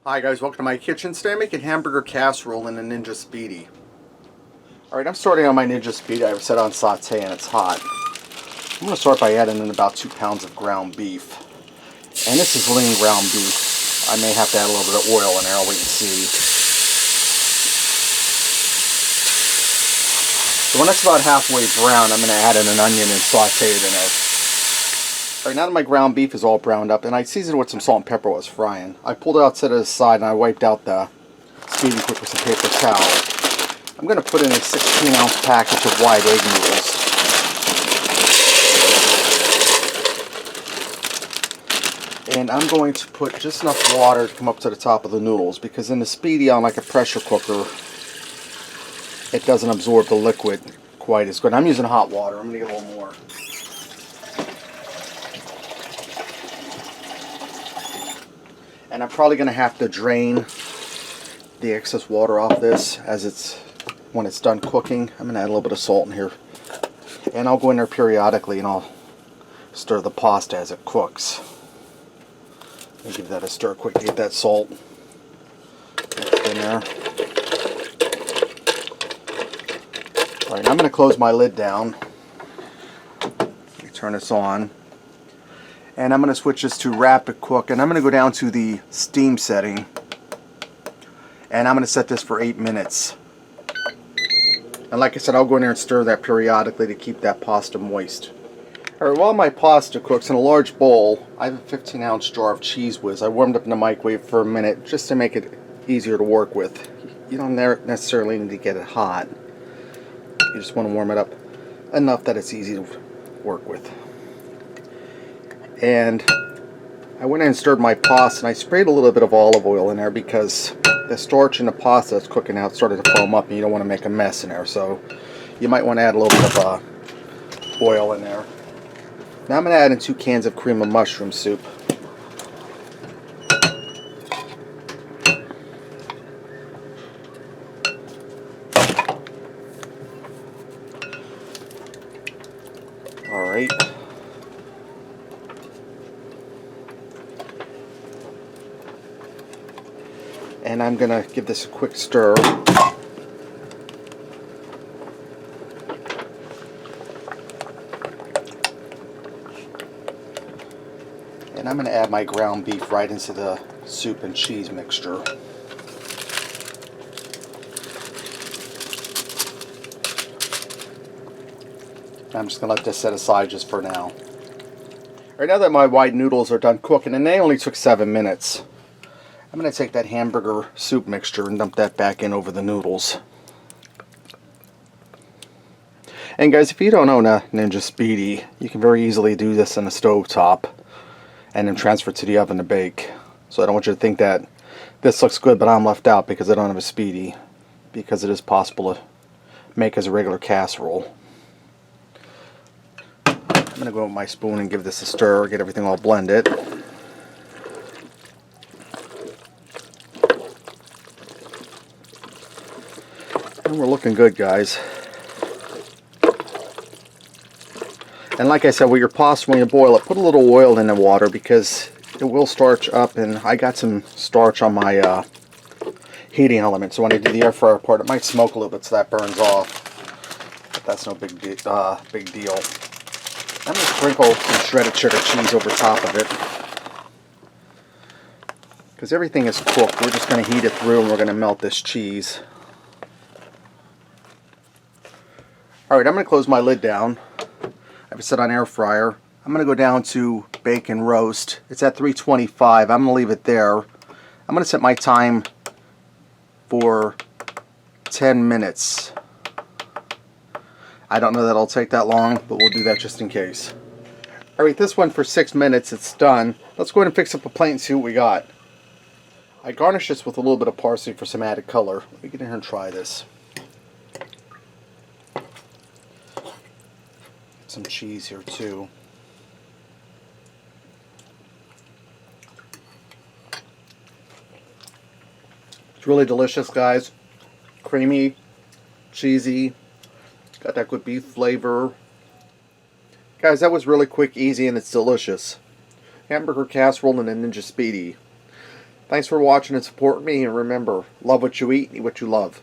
Hi guys, welcome to my kitchen. Today I'm making hamburger casserole in a Ninja Speedi. Alright, I'm starting on my Ninja Speedi. I've set on saute and it's hot. I'm going to start by adding in about 2 pounds of ground beef. And this is lean ground beef. I may have to add a little bit of oil in there. I'll wait and see. So when it's about halfway brown, I'm going to add in an onion and saute it in there. Alright, now that my ground beef is all browned up, and I seasoned it with some salt and pepper while I was frying. I pulled it out, set it aside, and I wiped out the Speedi quick with some paper towel. I'm going to put in a 16-ounce package of white egg noodles. And I'm going to put just enough water to come up to the top of the noodles, because in the Speedi, on like a pressure cooker, it doesn't absorb the liquid quite as good. I'm using hot water. I'm going to get a little more. And I'm probably going to have to drain the excess water off this when it's done cooking. I'm going to add a little bit of salt in here. And I'll go in there periodically and I'll stir the pasta as it cooks. I'll give that a stir quick to get that salt in there. Alright, I'm going to close my lid down. Let me turn this on. And I'm going to switch this to rapid cook, and I'm going to go down to the steam setting, and I'm going to set this for 8 minutes. And like I said, I'll go in there and stir that periodically to keep that pasta moist. Alright, while my pasta cooks, in a large bowl, I have a 15-ounce jar of Cheese Whiz. I warmed up in the microwave for a minute just to make it easier to work with. You don't necessarily need to get it hot. You just want to warm it up enough that it's easy to work with. And I went in and stirred my pasta, and I sprayed a little bit of olive oil in there because the starch in the pasta that's cooking out started to foam up and you don't want to make a mess in there. So you might want to add a little bit of oil in there. Now I'm going to add in 2 cans of cream of mushroom soup. Alright. And I'm going to give this a quick stir. And I'm going to add my ground beef right into the soup and cheese mixture. I'm just going to let this set aside just for now. Alright, now that my white noodles are done cooking, and they only took 7 minutes, I'm going to take that hamburger soup mixture and dump that back in over the noodles. And guys, if you don't own a Ninja Speedi, you can very easily do this on a stovetop and then transfer it to the oven to bake. So I don't want you to think that this looks good but I'm left out because I don't have a Speedi, because it is possible to make as a regular casserole. I'm going to go with my spoon and give this a stir, get everything all blended. And we're looking good, guys. And like I said, with your pasta, when you boil it, put a little oil in the water because it will starch up, and I got some starch on my heating element, so when I do the air fryer part, it might smoke a little bit so that burns off. But that's no big deal. I'm going to sprinkle some shredded cheddar cheese over top of it. Because everything is cooked, we're just going to heat it through and we're going to melt this cheese. Alright, I'm going to close my lid down. I have it set on air fryer. I'm going to go down to bake and roast. It's at 325. I'm going to leave it there. I'm going to set my time for 10 minutes. I don't know that it'll take that long, but we'll do that just in case. Alright, this one for 6 minutes. It's done. Let's go ahead and fix up a plate and see what we got. I garnish this with a little bit of parsley for some added color. Let me get in here and try this. Some cheese here too. It's really delicious, guys. Creamy, cheesy, got that good beef flavor. Guys, that was really quick, easy, and it's delicious. Hamburger casserole and a Ninja Speedi. Thanks for watching and supporting me. And remember, love what you eat, eat what you love.